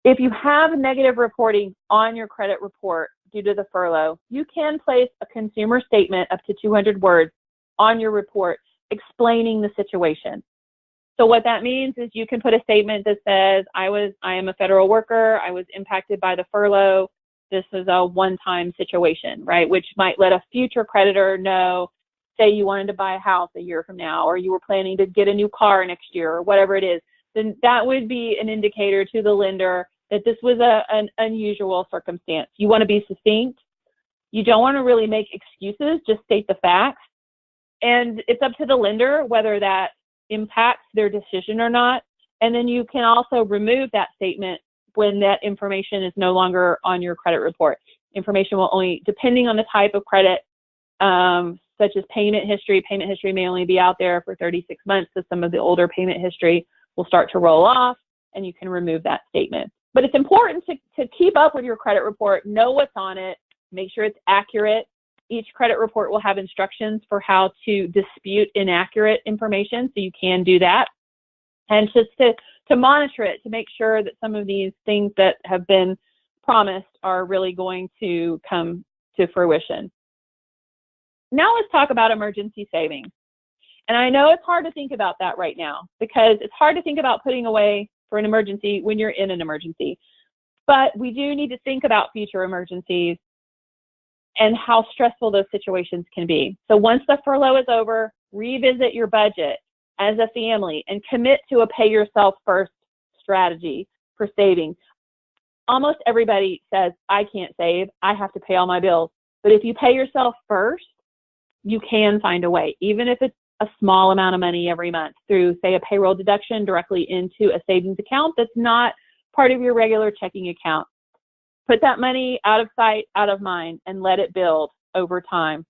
If you have negative reporting on your credit report due to the furlough, you can place a consumer statement up to 200 words on your report explaining the situation. So what that means is you can put a statement that says, I am a federal worker, I was impacted by the furlough, this is a one-time situation, right? Which might let a future creditor know, say you wanted to buy a house a year from now, or you were planning to get a new car next year, or whatever it is. Then that would be an indicator to the lender that this was an unusual circumstance. You want to be succinct. You don't want to really make excuses, just state the facts. And it's up to the lender whether that impacts their decision or not. And then you can also remove that statement when that information is no longer on your credit report. Information will only, depending on the type of credit, such as payment history may only be out there for 36 months, so some of the older payment history will start to roll off, and you can remove that statement. But it's important to keep up with your credit report, know what's on it, make sure it's accurate. Each credit report will have instructions for how to dispute inaccurate information, so you can do that. And just to monitor it, to make sure that some of these things that have been promised are really going to come to fruition. Now let's talk about emergency savings. And I know it's hard to think about that right now because it's hard to think about putting away for an emergency when you're in an emergency. But we do need to think about future emergencies and how stressful those situations can be. So once the furlough is over, revisit your budget as a family and commit to a pay yourself first strategy for saving. Almost everybody says, I can't save, I have to pay all my bills. But if you pay yourself first, you can find a way, even if it's a small amount of money every month through, say, a payroll deduction directly into a savings account that's not part of your regular checking account. Put that money out of sight, out of mind, and let it build over time.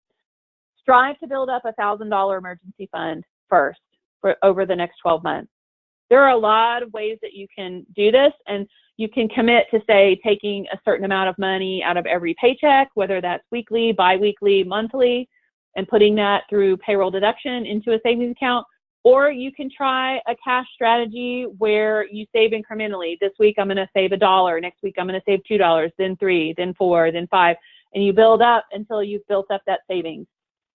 Strive to build up a $1,000 emergency fund first for over the next 12 months. There are a lot of ways that you can do this, and you can commit to, say, taking a certain amount of money out of every paycheck, whether that's weekly, biweekly, monthly, and putting that through payroll deduction into a savings account. Or you can try a cash strategy where you save incrementally. This week I'm going to save $1. Next week I'm going to save $2, then $3, then $4, then $5, and you build up until you've built up that savings.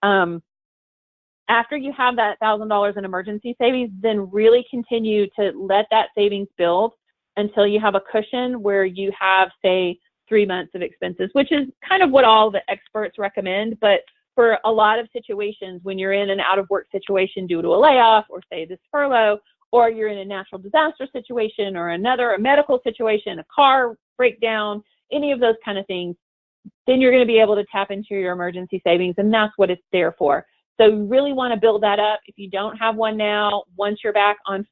After you have that $1,000 in emergency savings, then really continue to let that savings build until you have a cushion where you have, say, 3 months of expenses, which is kind of what all the experts recommend. But for a lot of situations when you're in an out-of-work situation due to a layoff or say this furlough, or you're in a natural disaster situation or a medical situation, a car breakdown, any of those kind of things, then you're going to be able to tap into your emergency savings, and that's what it's there for. So you really want to build that up. If you don't have one now, once you're back on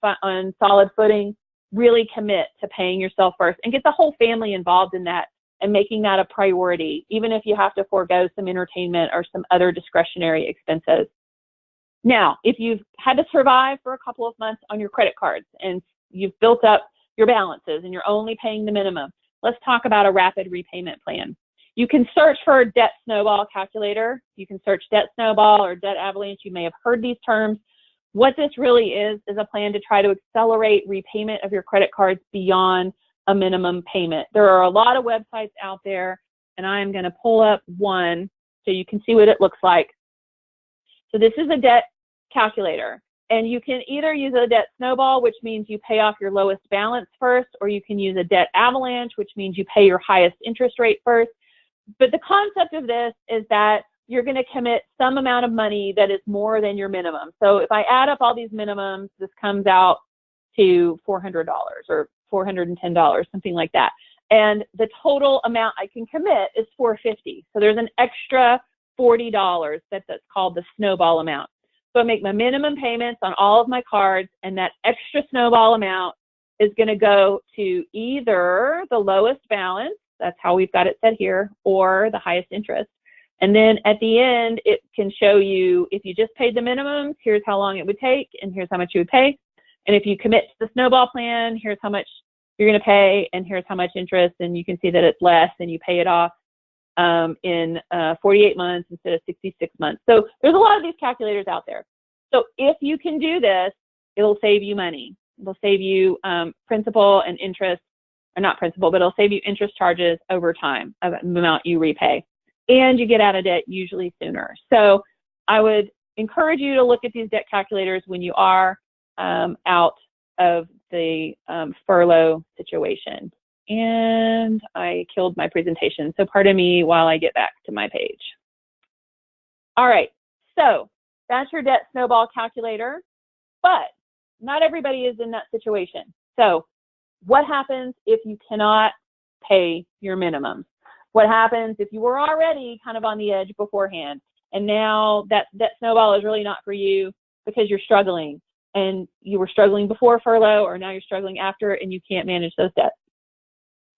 solid footing, really commit to paying yourself first and get the whole family involved in that and making that a priority, even if you have to forego some entertainment or some other discretionary expenses. Now, if you've had to survive for a couple of months on your credit cards and you've built up your balances and you're only paying the minimum, let's talk about a rapid repayment plan. You can search for a debt snowball calculator. You can search debt snowball or debt avalanche. You may have heard these terms. What this really is a plan to try to accelerate repayment of your credit cards beyond a minimum payment. There are a lot of websites out there, and I'm going to pull up one so you can see what it looks like. So this is a debt calculator, and you can either use a debt snowball, which means you pay off your lowest balance first, or you can use a debt avalanche, which means you pay your highest interest rate first. But the concept of this is that you're going to commit some amount of money that is more than your minimum. So if I add up all these minimums, this comes out to $400 or $410, something like that. And the total amount I can commit is $450. So there's an extra $40 that's called the snowball amount. So I make my minimum payments on all of my cards, and that extra snowball amount is going to go to either the lowest balance, that's how we've got it set here, or the highest interest. And then at the end, it can show you if you just paid the minimums, here's how long it would take, and here's how much you would pay. And if you commit to the snowball plan, here's how much you're going to pay, and here's how much interest, and you can see that it's less, and you pay it off in 48 months instead of 66 months. So there's a lot of these calculators out there. So if you can do this, it'll save you money. It'll save you principal and interest, or not principal, but it'll save you interest charges over time of the amount you repay. And you get out of debt usually sooner. So I would encourage you to look at these debt calculators when you are out of the furlough situation. And I killed my presentation, so pardon me while I get back to my page. All right, so that's your debt snowball calculator, but not everybody is in that situation. So what happens if you cannot pay your minimum? What happens if you were already kind of on the edge beforehand, and now that snowball is really not for you because you're struggling, and you were struggling before furlough, or now you're struggling after, and you can't manage those debts?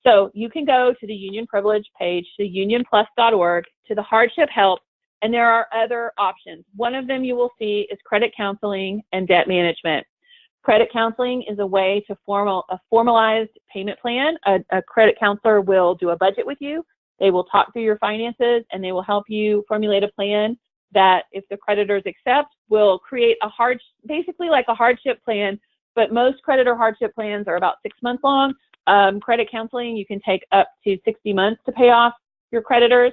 So you can go to the Union Privilege page, to unionplus.org, to the hardship help, and there are other options. One of them you will see is credit counseling and debt management. Credit counseling is a way to a formalized payment plan. A credit counselor will do a budget with you. They will talk through your finances, and they will help you formulate a plan that, if the creditors accept, will create basically like a hardship plan, but most creditor hardship plans are about 6 months long. Credit counseling, you can take up to 60 months to pay off your creditors,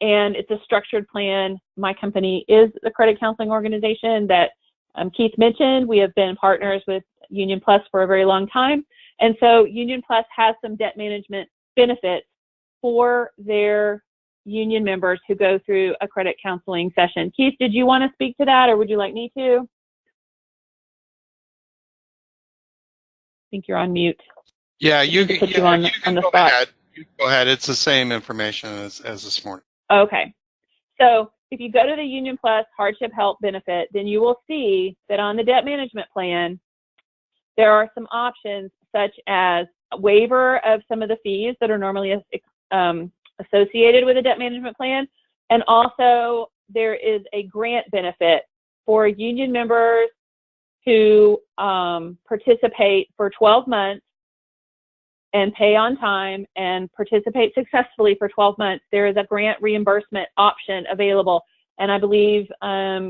and it's a structured plan. My company is the credit counseling organization that Keith mentioned. We have been partners with Union Plus for a very long time, and so Union Plus has some debt management benefits for their union members who go through a credit counseling session. Keith, did you want to speak to that, or would you like me to? I think you're on mute. Yeah, you can put you on the go spot. ahead. You can go ahead. It's the same information as this morning. Okay. So if you go to the Union Plus hardship help benefit, then you will see that on the debt management plan, there are some options such as a waiver of some of the fees that are normally associated with a debt management plan. And also there is a grant benefit for union members who participate for 12 months and pay on time and participate successfully for 12 months. There is a grant reimbursement option available. And I believe,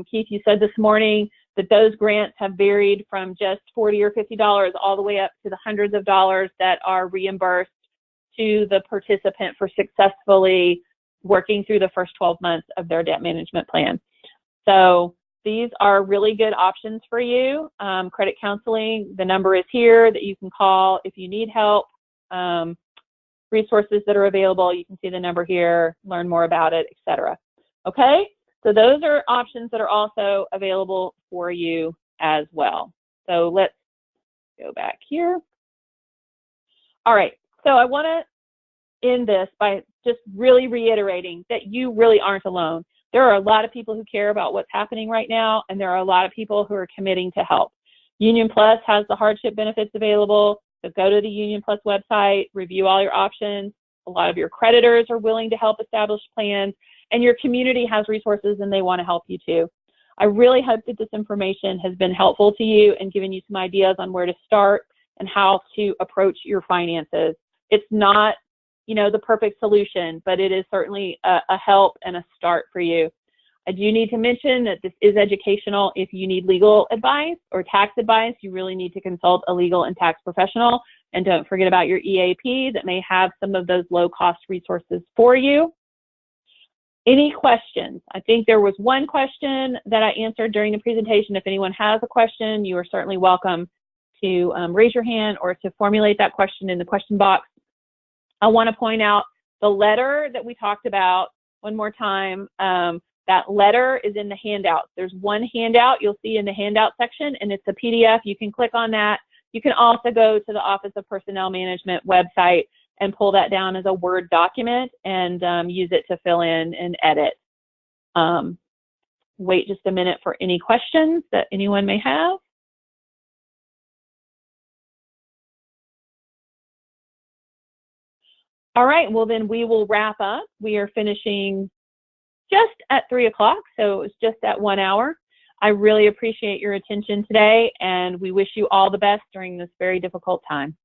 Keith, you said this morning that those grants have varied from just $40 or $50 all the way up to the hundreds of dollars that are reimbursed to the participant for successfully working through the first 12 months of their debt management plan. So these are really good options for you. Credit counseling, the number is here that you can call if you need help. Resources that are available, you can see the number here, learn more about it, etc. Okay, So those are options that are also available for you as well. So let's go back here. All right, so I want to end this by just really reiterating that you really aren't alone. There are a lot of people who care about what's happening right now, and there are a lot of people who are committing to help. Union Plus has the hardship benefits available, so go to the Union Plus website, review all your options. A lot of your creditors are willing to help establish plans, and your community has resources and they want to help you too. I really hope that this information has been helpful to you and given you some ideas on where to start and how to approach your finances. It's not, you know, the perfect solution, but it is certainly a help and a start for you. I do need to mention that this is educational. If you need legal advice or tax advice, you really need to consult a legal and tax professional. And don't forget about your EAP that may have some of those low-cost resources for you. Any questions? I think there was one question that I answered during the presentation. If anyone has a question, you are certainly welcome to raise your hand or to formulate that question in the question box. I want to point out the letter that we talked about one more time. That letter is in the handouts. There's one handout you'll see in the handout section, and it's a PDF. You can click on that. You can also go to the Office of Personnel Management website and pull that down as a Word document and use it to fill in and edit. Wait just a minute for any questions that anyone may have. All right, well then we will wrap up. We are finishing just at 3 o'clock, so it was just at 1 hour. I really appreciate your attention today, and we wish you all the best during this very difficult time.